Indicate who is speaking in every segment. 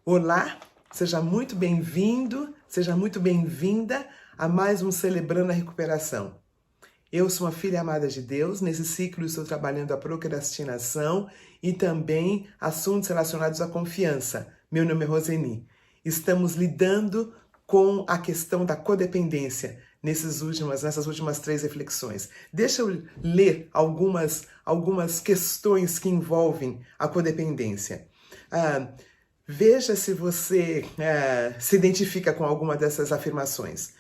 Speaker 1: Olá, seja muito bem-vindo, seja muito bem-vinda a mais um Celebrando a Recuperação. Eu sou uma filha amada de Deus, nesse ciclo estou trabalhando a procrastinação e também assuntos relacionados à confiança. Meu nome é Roseni. Estamos lidando com a questão da codependência nessas últimas 3 reflexões. Deixa eu ler algumas questões que envolvem a codependência. Veja se você se identifica com alguma dessas afirmações.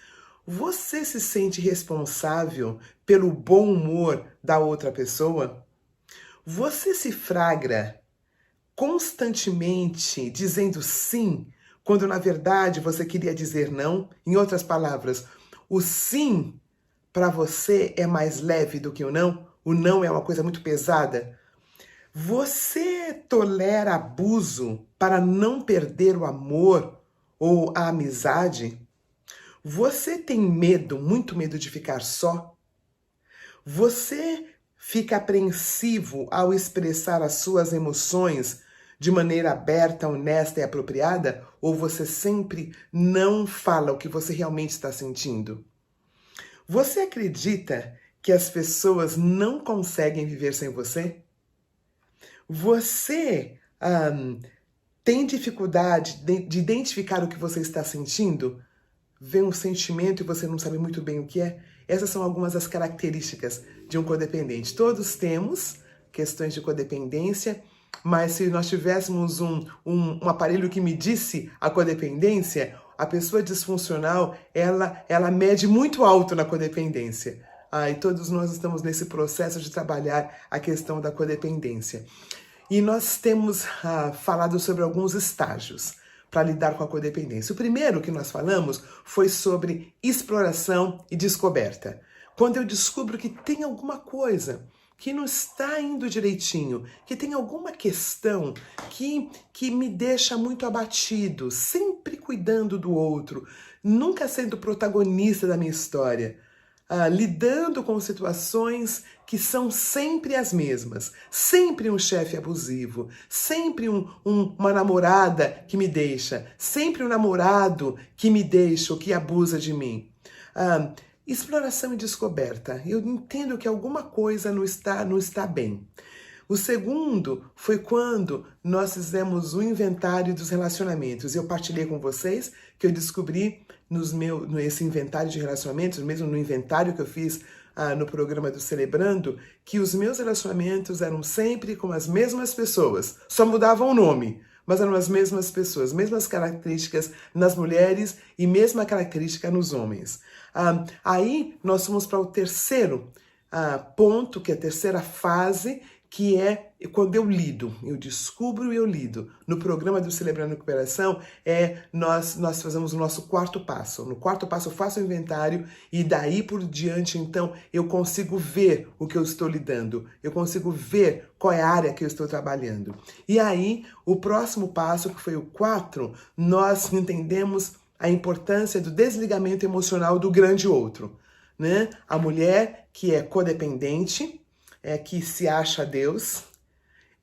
Speaker 1: Você se sente responsável pelo bom humor da outra pessoa? Você se flagra constantemente dizendo sim, quando na verdade você queria dizer não? Em outras palavras, o sim para você é mais leve do que o não? O não é uma coisa muito pesada? Você tolera abuso para não perder o amor ou a amizade? Você tem medo, muito medo de ficar só? Você fica apreensivo ao expressar as suas emoções de maneira aberta, honesta e apropriada? Ou você sempre não fala o que você realmente está sentindo? Você acredita que as pessoas não conseguem viver sem você? Você tem dificuldade de identificar o que você está sentindo? Vê um sentimento e você não sabe muito bem o que é? Essas são algumas das características de um codependente. Todos temos questões de codependência, mas se nós tivéssemos um aparelho que medisse a codependência, a pessoa disfuncional, ela mede muito alto na codependência. E todos nós estamos nesse processo de trabalhar a questão da codependência. E nós temos falado sobre alguns estágios para lidar com a codependência. O primeiro que nós falamos foi sobre exploração e descoberta. Quando eu descubro que tem alguma coisa que não está indo direitinho, que tem alguma questão que me deixa muito abatido, sempre cuidando do outro, nunca sendo protagonista da minha história. Lidando com situações que são sempre as mesmas. Sempre um chefe abusivo, sempre uma namorada que me deixa, sempre um namorado que me deixa ou que abusa de mim. Exploração e descoberta. Eu entendo que alguma coisa não está bem. O segundo foi quando nós fizemos o inventário dos relacionamentos. Eu partilhei com vocês que eu descobri nesse inventário de relacionamentos, mesmo no inventário que eu fiz no programa do Celebrando, que os meus relacionamentos eram sempre com as mesmas pessoas. Só mudavam o nome, mas eram as mesmas pessoas, mesmas características nas mulheres e mesma característica nos homens. Aí nós fomos para o terceiro ponto, que é a terceira fase, que é quando eu lido, eu descubro e eu lido. No programa do Celebrando a Recuperação, nós fazemos o nosso quarto passo. No quarto passo eu faço o inventário e daí por diante, então, eu consigo ver o que eu estou lidando. Eu consigo ver qual é a área que eu estou trabalhando. E aí, o próximo passo, que foi o 4, nós entendemos a importância do desligamento emocional do grande outro, né? A mulher que é codependente, que se acha Deus,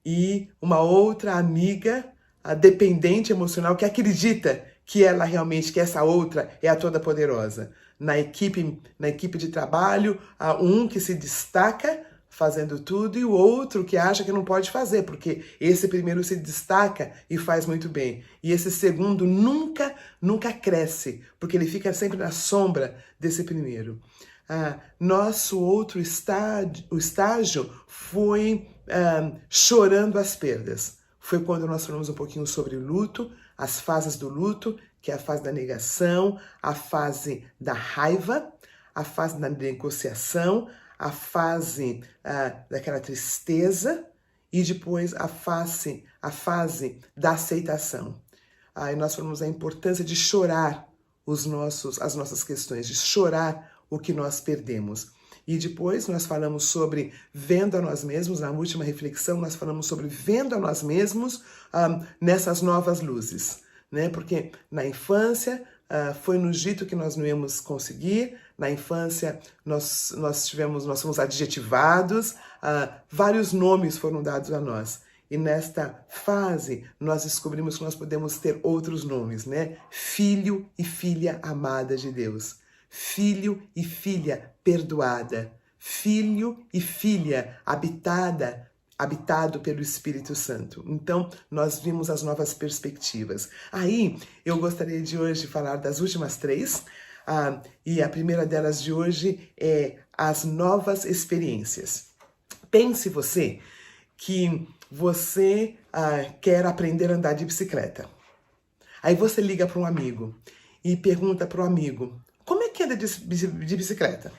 Speaker 1: e uma outra amiga, a dependente emocional, que acredita que ela realmente, que essa outra é a toda-poderosa. Na equipe de trabalho, há um que se destaca fazendo tudo e o outro que acha que não pode fazer, porque esse primeiro se destaca e faz muito bem. E esse segundo nunca cresce, porque ele fica sempre na sombra desse primeiro. Nosso outro estágio foi chorando as perdas. Foi quando nós falamos um pouquinho sobre o luto, as fases do luto, que é a fase da negação, a fase da raiva, a fase da negociação, a fase daquela tristeza e depois a fase da aceitação. E nós falamos a importância de chorar as nossas questões, de chorar o que nós perdemos. E depois nós falamos sobre vendo a nós mesmos, na última reflexão nós falamos sobre vendo a nós mesmos nessas novas luzes, né? Porque na infância foi nos dito que nós não íamos conseguir, na infância nós fomos adjetivados, vários nomes foram dados a nós. E nesta fase, nós descobrimos que nós podemos ter outros nomes, né? Filho e filha amada de Deus. Filho e filha perdoada. Filho e filha habitado pelo Espírito Santo. Então, nós vimos as novas perspectivas. Aí, eu gostaria de hoje falar das últimas 3, e a primeira delas de hoje é as novas experiências. Pense você que você quer aprender a andar de bicicleta. Aí você liga para um amigo e pergunta para o amigo, como é que anda de bicicleta?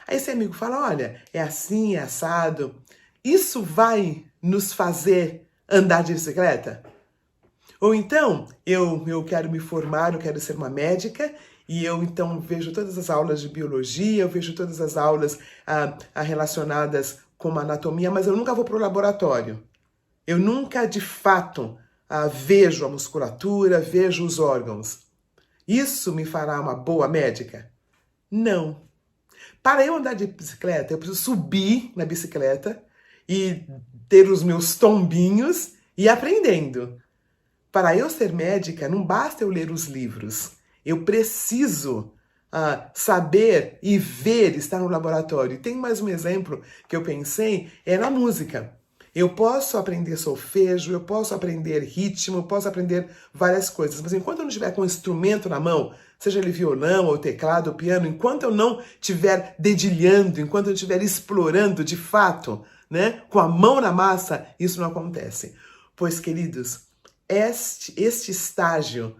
Speaker 1: Aí esse amigo fala, olha, é assim, é assado. Isso vai nos fazer andar de bicicleta? Ou então, eu quero me formar, eu quero ser uma médica, e eu então vejo todas as aulas de biologia, eu vejo todas as aulas relacionadas com anatomia, mas eu nunca vou para o laboratório. Eu nunca, de fato, vejo a musculatura, vejo os órgãos. Isso me fará uma boa médica? Não. Para eu andar de bicicleta, eu preciso subir na bicicleta e ter os meus tombinhos e ir aprendendo. Para eu ser médica, não basta eu ler os livros. Eu preciso saber e ver, estar no laboratório. E tem mais um exemplo que eu pensei, é na música. Eu posso aprender solfejo, eu posso aprender ritmo, eu posso aprender várias coisas. Mas enquanto eu não estiver com um instrumento na mão, seja ele violão, ou teclado, ou piano, enquanto eu não estiver dedilhando, enquanto eu estiver explorando de fato, né, com a mão na massa, isso não acontece. Pois, queridos, este estágio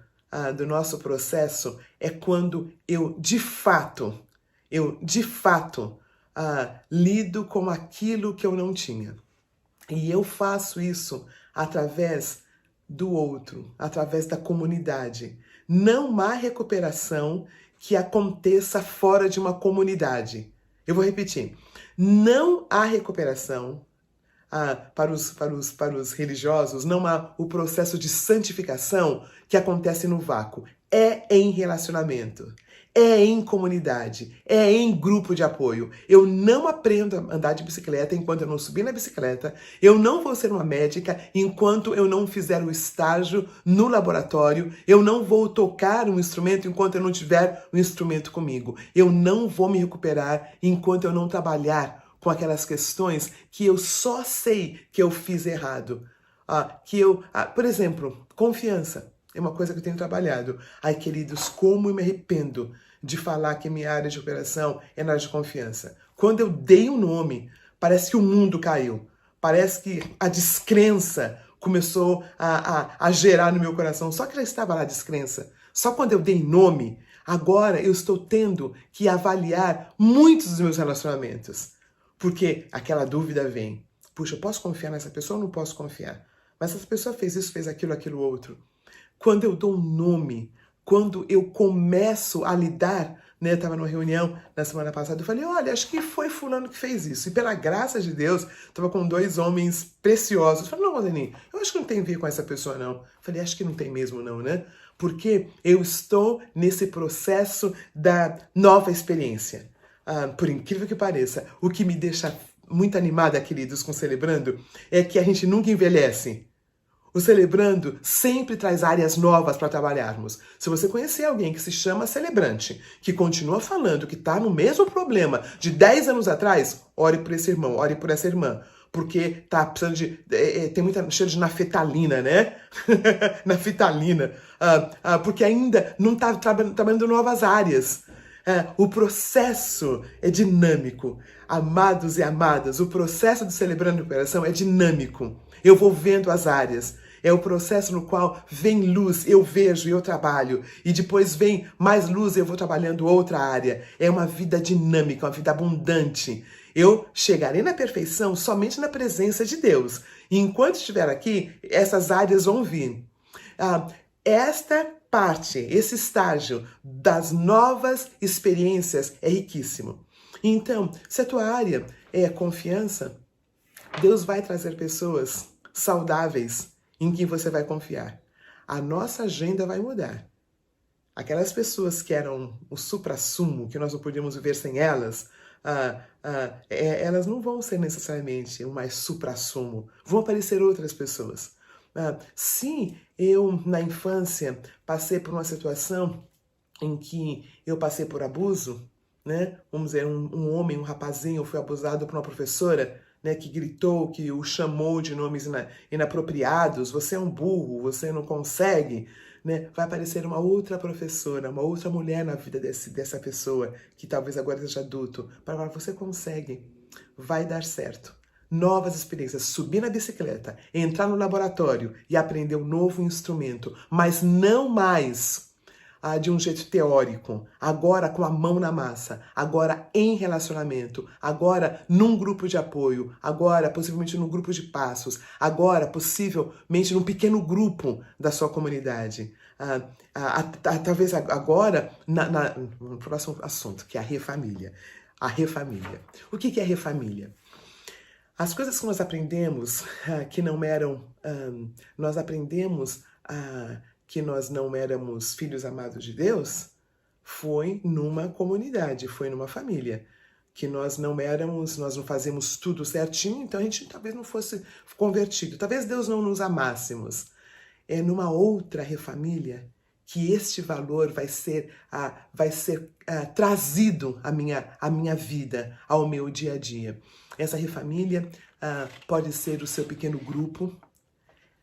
Speaker 1: do nosso processo é quando eu de fato lido com aquilo que eu não tinha. E eu faço isso através do outro, através da comunidade. Não há recuperação que aconteça fora de uma comunidade. Eu vou repetir. Não há recuperação para os religiosos, não há o processo de santificação que acontece no vácuo. É em relacionamento, é em comunidade, é em grupo de apoio. Eu não aprendo a andar de bicicleta enquanto eu não subir na bicicleta, eu não vou ser uma médica enquanto eu não fizer o estágio no laboratório, eu não vou tocar um instrumento enquanto eu não tiver o instrumento comigo, eu não vou me recuperar enquanto eu não trabalhar com aquelas questões que eu só sei que eu fiz errado. Por exemplo, confiança. É uma coisa que eu tenho trabalhado. Ai, queridos, como eu me arrependo de falar que minha área de operação é na área de confiança. Quando eu dei um nome, parece que o mundo caiu. Parece que a descrença começou a gerar no meu coração. Só que já estava lá a descrença. Só quando eu dei nome, agora eu estou tendo que avaliar muitos dos meus relacionamentos. Porque aquela dúvida vem. Puxa, eu posso confiar nessa pessoa ou não posso confiar? Mas essa pessoa fez isso, fez aquilo outro. Quando eu dou um nome, quando eu começo a lidar, né? Eu estava numa reunião na semana passada, eu falei, olha, acho que foi fulano que fez isso. E pela graça de Deus, estava com 2 homens preciosos. Eu falei, não, Roseninho, eu acho que não tem a ver com essa pessoa, não. Eu falei, acho que não tem mesmo, não, né? Porque eu estou nesse processo da nova experiência. Por incrível que pareça, o que me deixa muito animada, queridos, com Celebrando, é que a gente nunca envelhece. O Celebrando sempre traz áreas novas para trabalharmos. Se você conhecer alguém que se chama Celebrante, que continua falando que está no mesmo problema de 10 anos atrás, ore por esse irmão, ore por essa irmã. Porque tá precisando de... tem muita cheiro de naftalina, né? Naftalina. Porque ainda não está trabalhando novas áreas. O processo é dinâmico. Amados e amadas, o processo de Celebrando a Operação é dinâmico. Eu vou vendo as áreas. É o processo no qual vem luz, eu vejo e eu trabalho. E depois vem mais luz e eu vou trabalhando outra área. É uma vida dinâmica, uma vida abundante. Eu chegarei na perfeição somente na presença de Deus. E enquanto estiver aqui, essas áreas vão vir. Esta parte, esse estágio das novas experiências é riquíssimo. Então, se a tua área é confiança, Deus vai trazer pessoas saudáveis em quem você vai confiar. A nossa agenda vai mudar. Aquelas pessoas que eram o suprassumo, que nós não podíamos viver sem elas, elas não vão ser necessariamente o mais suprassumo. Vão aparecer outras pessoas. Se eu, na infância, passei por uma situação em que eu passei por abuso, né? Vamos dizer, um homem, um rapazinho foi abusado por uma professora, né, que gritou, que o chamou de nomes inapropriados, você é um burro, você não consegue, né? Vai aparecer uma outra professora, uma outra mulher na vida dessa pessoa, que talvez agora seja adulto, para falar, você consegue, vai dar certo. Novas experiências, subir na bicicleta, entrar no laboratório e aprender um novo instrumento, mas não mais de um jeito teórico, agora com a mão na massa, agora em relacionamento, agora num grupo de apoio, agora possivelmente num grupo de passos, agora possivelmente num pequeno grupo da sua comunidade. Talvez agora no próximo assunto, que é a refamília. A refamília. O que é a refamília? As coisas que nós aprendemos que não eram... nós aprendemos que nós não éramos filhos amados de Deus, foi numa comunidade, foi numa família. Que nós não fazíamos tudo certinho, então a gente talvez não fosse convertido. Talvez Deus não nos amássemos. É numa outra refamília que este valor vai ser trazido à minha vida, ao meu dia a dia. Essa refamília pode ser o seu pequeno grupo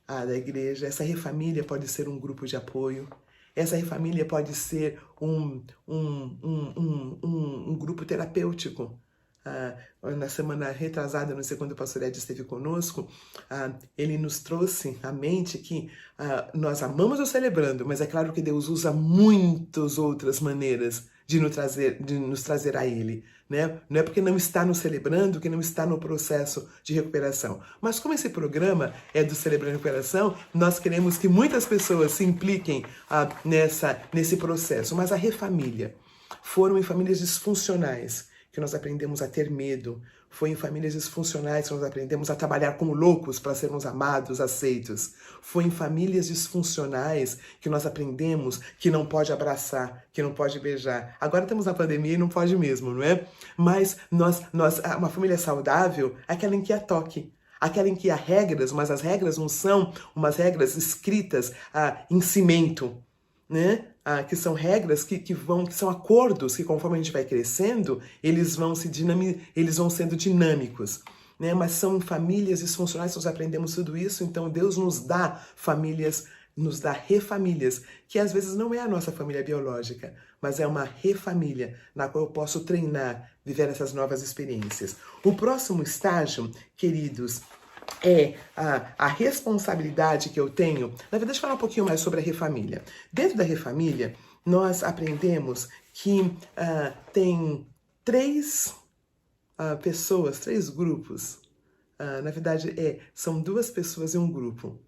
Speaker 1: da igreja, essa refamília pode ser um grupo de apoio, essa refamília pode ser um grupo terapêutico. Na semana retrasada, não sei quando o pastor Ed esteve conosco, ele nos trouxe à mente que nós amamos o celebrando, mas é claro que Deus usa muitas outras maneiras de nos trazer a Ele. Né? Não é porque não está no celebrando que não está no processo de recuperação. Mas como esse programa é do Celebrando Recuperação, nós queremos que muitas pessoas se impliquem nesse processo. Mas a refamília foram em famílias disfuncionais que nós aprendemos a ter medo. Foi em famílias disfuncionais que nós aprendemos a trabalhar como loucos para sermos amados, aceitos. Foi em famílias disfuncionais que nós aprendemos que não pode abraçar, que não pode beijar. Agora estamos na pandemia e não pode mesmo, não é? Mas uma família saudável é aquela em que há toque. Aquela em que há regras, mas as regras não são umas regras escritas em cimento, né? Que são regras que são acordos que conforme a gente vai crescendo, eles vão sendo dinâmicos, né? Mas são famílias disfuncionais que nós aprendemos tudo isso, então Deus nos dá famílias, nos dá refamílias, que às vezes não é a nossa família biológica, mas é uma refamília na qual eu posso treinar, viver essas novas experiências. O próximo estágio, queridos, é a responsabilidade que eu tenho. Na verdade, deixa eu falar um pouquinho mais sobre a refamília. Dentro da refamília, nós aprendemos que tem três pessoas, três grupos. Na verdade, são duas pessoas e um grupo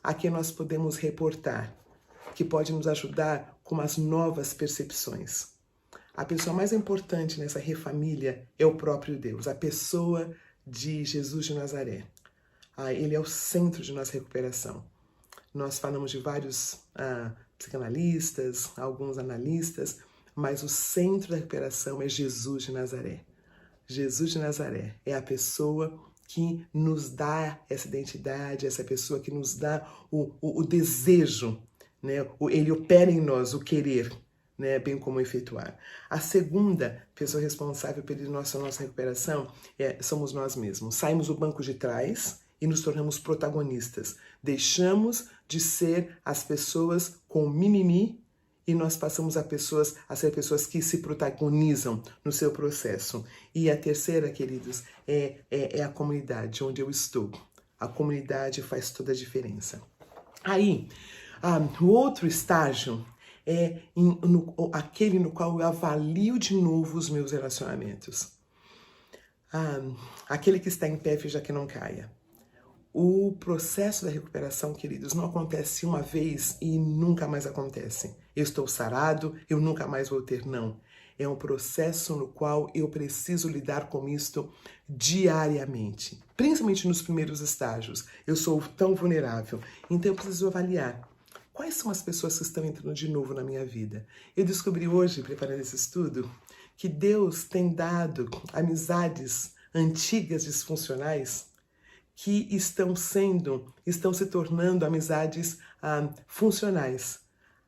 Speaker 1: a quem nós podemos reportar, que pode nos ajudar com as novas percepções. A pessoa mais importante nessa refamília é o próprio Deus, a pessoa de Jesus de Nazaré. Ele é o centro de nossa recuperação. Nós falamos de vários psicanalistas, alguns analistas, mas o centro da recuperação é Jesus de Nazaré. Jesus de Nazaré é a pessoa que nos dá essa identidade, essa pessoa que nos dá o desejo, né? Ele opera em nós o querer, né? Bem como efetuar. A segunda pessoa responsável pela nossa recuperação somos nós mesmos. Saímos do banco de trás e nos tornamos protagonistas. Deixamos de ser as pessoas com mimimi e nós passamos a ser pessoas que se protagonizam no seu processo. E a terceira, queridos, é a comunidade onde eu estou. A comunidade faz toda a diferença. Aí, o outro estágio é aquele no qual eu avalio de novo os meus relacionamentos. Aquele que está em pé, veja que não caia. O processo da recuperação, queridos, não acontece uma vez e nunca mais acontece. Eu estou sarado, eu nunca mais vou ter, não. É um processo no qual eu preciso lidar com isto diariamente. Principalmente nos primeiros estágios. Eu sou tão vulnerável. Então eu preciso avaliar. Quais são as pessoas que estão entrando de novo na minha vida? Eu descobri hoje, preparando esse estudo, que Deus tem dado amizades antigas disfuncionais que estão se tornando amizades funcionais.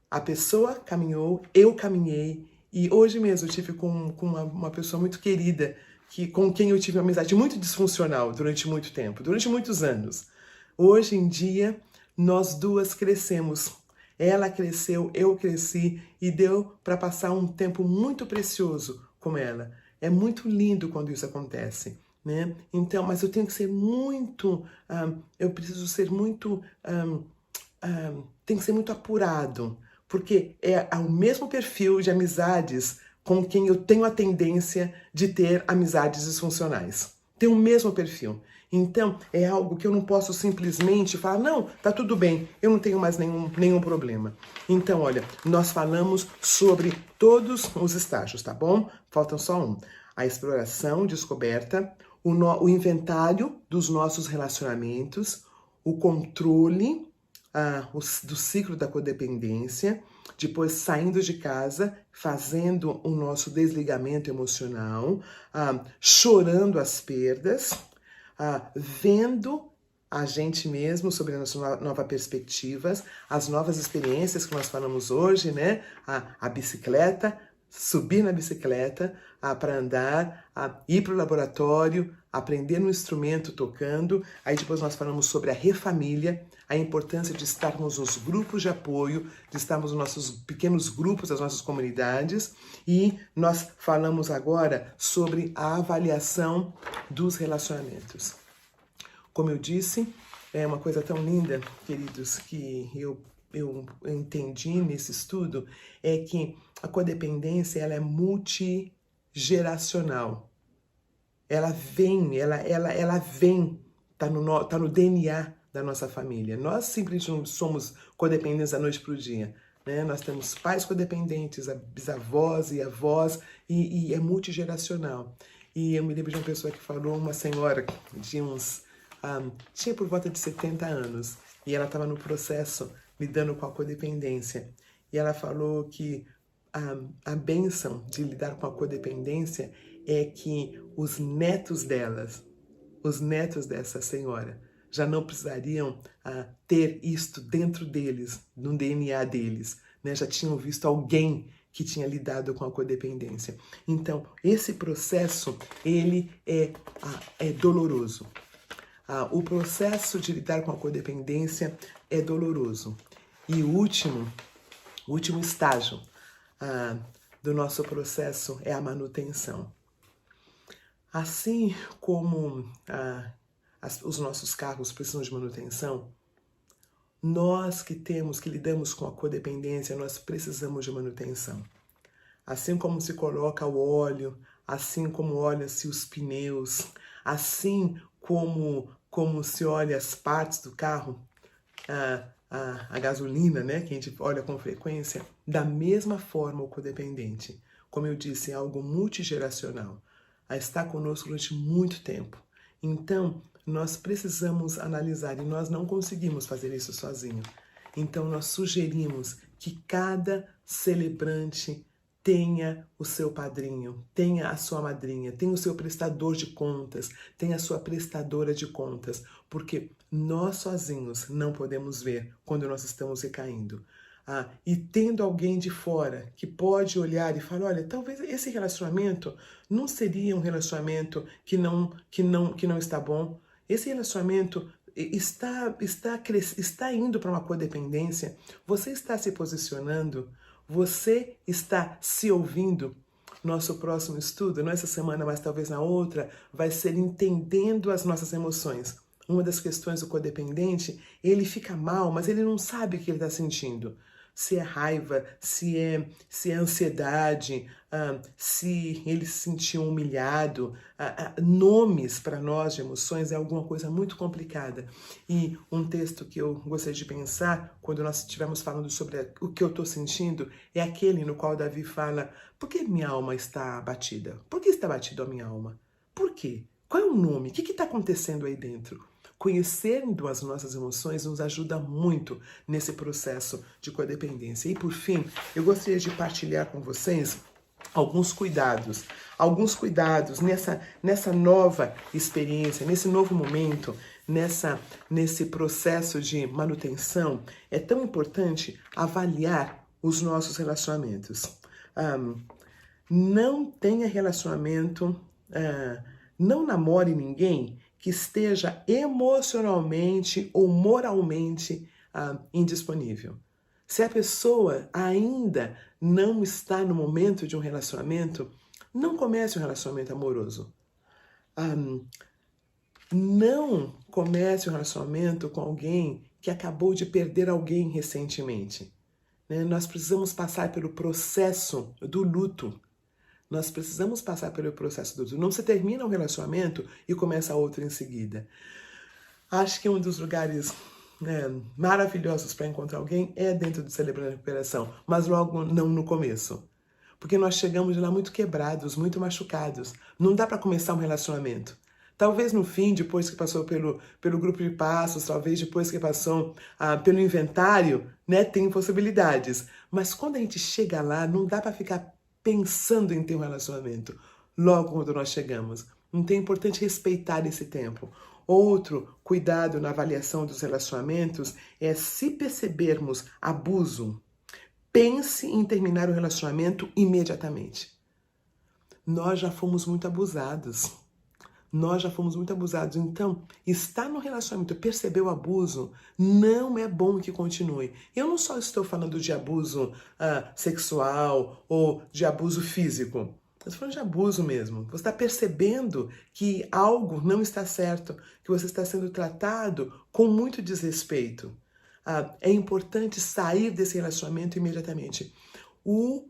Speaker 1: A pessoa caminhou, eu caminhei, e hoje mesmo eu tive com uma pessoa muito querida, com quem eu tive uma amizade muito disfuncional durante muito tempo, durante muitos anos. Hoje em dia, nós duas crescemos. Ela cresceu, eu cresci, e deu para passar um tempo muito precioso com ela. É muito lindo quando isso acontece, né? Então, mas eu tenho que ser muito, eu preciso ser muito, tem que ser muito apurado, porque é o mesmo perfil de amizades com quem eu tenho a tendência de ter amizades disfuncionais. Tem o mesmo perfil. Então, é algo que eu não posso simplesmente falar, não, tá tudo bem, eu não tenho mais nenhum problema. Então, olha, nós falamos sobre todos os estágios, tá bom? Faltam só um. A exploração, descoberta, o inventário dos nossos relacionamentos, o controle do ciclo da codependência, depois saindo de casa, fazendo o nosso desligamento emocional, chorando as perdas, vendo a gente mesmo sobre as novas perspectivas, as novas experiências que nós falamos hoje, né? A bicicleta, subir na bicicleta para andar, ir para o laboratório, aprender um instrumento tocando. Aí depois nós falamos sobre a refamília, a importância de estarmos nos grupos de apoio, de estarmos nos nossos pequenos grupos, das nossas comunidades. E nós falamos agora sobre a avaliação dos relacionamentos. Como eu disse, é uma coisa tão linda, queridos, que eu entendi nesse estudo, é que a codependência ela é multigeracional. Ela vem, tá no DNA da nossa família. Nós simplesmente não somos codependentes da noite para o dia, né? Nós temos pais codependentes, bisavós e avós, e é multigeracional. E eu me lembro de uma pessoa que falou, uma senhora de tinha por volta de 70 anos, e ela estava no processo lidando com a codependência. E ela falou que a bênção de lidar com a codependência é que os netos dessa senhora, já não precisariam ter isto dentro deles, no DNA deles, né? Já tinham visto alguém que tinha lidado com a codependência. Então, esse processo, ele é doloroso. O processo de lidar com a codependência é doloroso. E o último estágio do nosso processo é a manutenção. Assim como os nossos carros precisam de manutenção, nós que lidamos com a codependência, nós precisamos de manutenção. Assim como se coloca o óleo, assim como olha-se os pneus, assim como se olha as partes do carro, a gasolina, né, que a gente olha com frequência, da mesma forma o codependente. Como eu disse, é algo multigeracional. Está conosco durante muito tempo. Então, nós precisamos analisar, e nós não conseguimos fazer isso sozinho. Então, nós sugerimos que cada celebrante tenha o seu padrinho, tenha a sua madrinha, tenha o seu prestador de contas, tenha a sua prestadora de contas, porque nós sozinhos não podemos ver quando nós estamos recaindo. E tendo alguém de fora que pode olhar e falar, olha, talvez esse relacionamento não seria um relacionamento que não está bom. Esse relacionamento está indo para uma codependência. Você está se posicionando, você está se ouvindo. Nosso próximo estudo, não essa semana, mas talvez na outra, vai ser entendendo as nossas emoções. Uma das questões do codependente, ele fica mal, mas ele não sabe o que ele está sentindo. Se é raiva, se é ansiedade, se ele se sentiu humilhado. Nomes para nós de emoções é alguma coisa muito complicada. E um texto que eu gostaria de pensar, quando nós estivermos falando sobre o que eu estou sentindo, é aquele no qual Davi fala, por que minha alma está abatida? Por que está abatida a minha alma? Por quê? Qual é o nome? O que está acontecendo aí dentro? Conhecendo as nossas emoções nos ajuda muito nesse processo de codependência. E por fim, eu gostaria de partilhar com vocês alguns cuidados nessa nova experiência, nesse novo momento, nesse processo de manutenção. É tão importante avaliar os nossos relacionamentos. Não tenha relacionamento, não namore ninguém que esteja emocionalmente ou moralmente indisponível. Se a pessoa ainda não está no momento de um relacionamento, não comece um relacionamento amoroso. Não comece um relacionamento com alguém que acabou de perder alguém recentemente. Né? Nós precisamos passar pelo processo do luto. Nós precisamos passar pelo processo do luto. Não se termina um relacionamento e começa outro em seguida. Acho que um dos lugares maravilhosos para encontrar alguém é dentro do Celebrando a Recuperação, mas logo não no começo. Porque nós chegamos de lá muito quebrados, muito machucados. Não dá para começar um relacionamento. Talvez no fim, depois que passou pelo grupo de passos, talvez depois que passou pelo inventário, né, tem possibilidades. Mas quando a gente chega lá, não dá para ficar pensando em ter um relacionamento logo quando nós chegamos. Então é importante respeitar esse tempo. Outro cuidado na avaliação dos relacionamentos é, se percebermos abuso, pense em terminar o relacionamento imediatamente. Nós já fomos muito abusados. Então, estar no relacionamento, perceber o abuso, não é bom que continue. Eu não só estou falando de abuso sexual ou de abuso físico. Estou falando de abuso mesmo. Você está percebendo que algo não está certo, que você está sendo tratado com muito desrespeito. É importante sair desse relacionamento imediatamente. O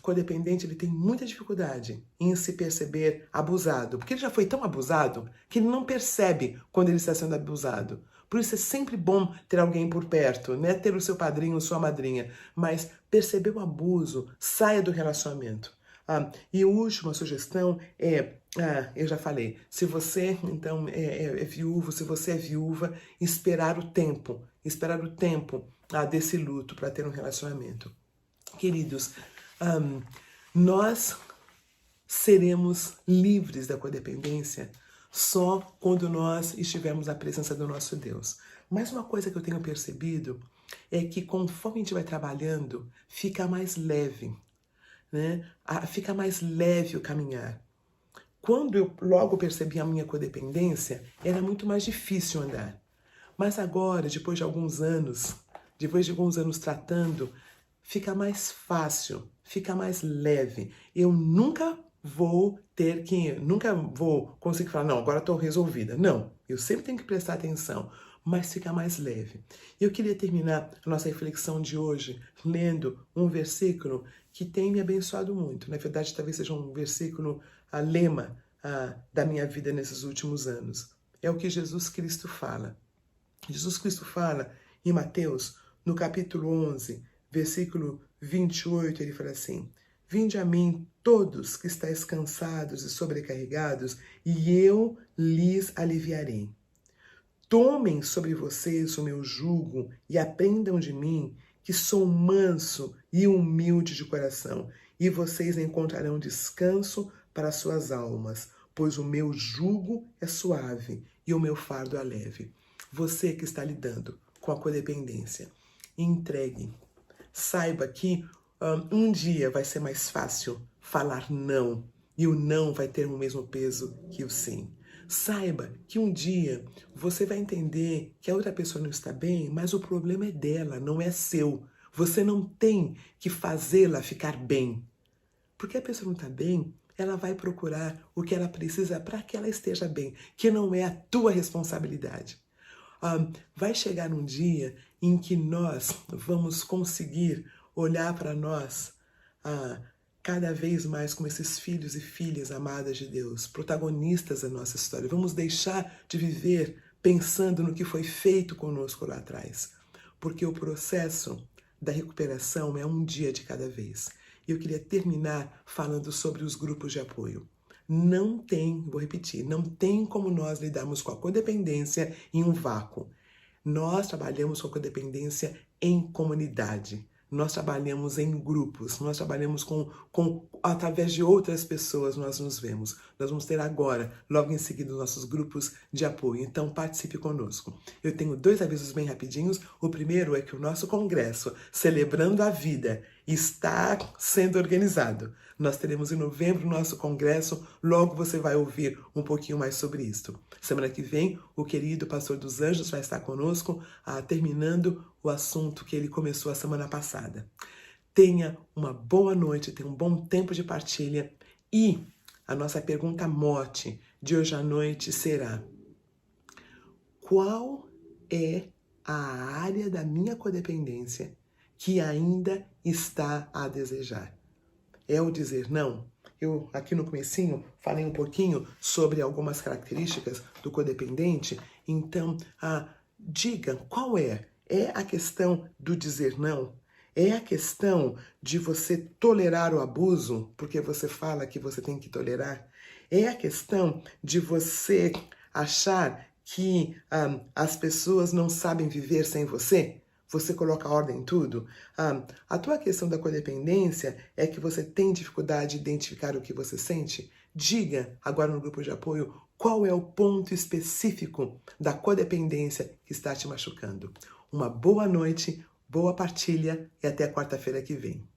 Speaker 1: codependente, ele tem muita dificuldade em se perceber abusado, porque ele já foi tão abusado que ele não percebe quando ele está sendo abusado. Por isso é sempre bom ter alguém por perto, né? Ter o seu padrinho ou sua madrinha, mas perceber o abuso, saia do relacionamento. E a última sugestão é, eu já falei, se você então é viúvo, se você é viúva, esperar o tempo desse luto para ter um relacionamento. Queridos, nós seremos livres da codependência só quando nós estivermos na presença do nosso Deus. Mas uma coisa que eu tenho percebido é que conforme a gente vai trabalhando, fica mais leve, né? Fica mais leve o caminhar. Quando eu logo percebi a minha codependência, era muito mais difícil andar. Mas agora, depois de alguns anos tratando, fica mais fácil, fica mais leve. Eu nunca vou conseguir falar, não, agora estou resolvida. Não, eu sempre tenho que prestar atenção, mas fica mais leve. E eu queria terminar a nossa reflexão de hoje lendo um versículo que tem me abençoado muito. Na verdade, talvez seja um versículo, lema da minha vida nesses últimos anos. É o que Jesus Cristo fala. Jesus Cristo fala em Mateus, no capítulo 11, versículo 28, ele fala assim: vinde a mim todos que estáis cansados e sobrecarregados, e eu lhes aliviarei. Tomem sobre vocês o meu jugo e aprendam de mim, que sou manso e humilde de coração, e vocês encontrarão descanso para suas almas, pois o meu jugo é suave e o meu fardo é leve. Você que está lidando com a codependência, entregue. Saiba que um dia vai ser mais fácil falar não, e o não vai ter o mesmo peso que o sim. Saiba que um dia você vai entender que a outra pessoa não está bem, mas o problema é dela, não é seu. Você não tem que fazê-la ficar bem. Porque a pessoa não está bem, ela vai procurar o que ela precisa para que ela esteja bem, que não é a tua responsabilidade. Vai chegar um dia em que nós vamos conseguir olhar para nós cada vez mais como esses filhos e filhas amadas de Deus, protagonistas da nossa história. Vamos deixar de viver pensando no que foi feito conosco lá atrás, porque o processo da recuperação é um dia de cada vez. E eu queria terminar falando sobre os grupos de apoio. Vou repetir, não tem como nós lidarmos com a codependência em um vácuo. Nós trabalhamos com a codependência em comunidade. nós trabalhamos em grupos, nós trabalhamos através de outras pessoas nós nos vemos. Nós vamos ter agora, logo em seguida, os nossos grupos de apoio. Então, participe conosco. Eu tenho 2 avisos bem rapidinhos. O primeiro é que o nosso congresso, Celebrando a Vida, está sendo organizado. Nós teremos em novembro o nosso congresso, logo você vai ouvir um pouquinho mais sobre isso. Semana que vem, o querido Pastor dos Anjos vai estar conosco, terminando o assunto que ele começou a semana passada. Tenha uma boa noite, tenha um bom tempo de partilha e a nossa pergunta mote de hoje à noite será: qual é a área da minha codependência que ainda está a desejar? É o dizer não? Eu, aqui no comecinho, falei um pouquinho sobre algumas características do codependente. Então, diga qual é? É a questão do dizer não? É a questão de você tolerar o abuso, porque você fala que você tem que tolerar? É a questão de você achar que as pessoas não sabem viver sem você? Você coloca ordem em tudo? A tua questão da codependência é que você tem dificuldade de identificar o que você sente? Diga agora no grupo de apoio qual é o ponto específico da codependência que está te machucando. Uma boa noite, boa partilha e até quarta-feira que vem.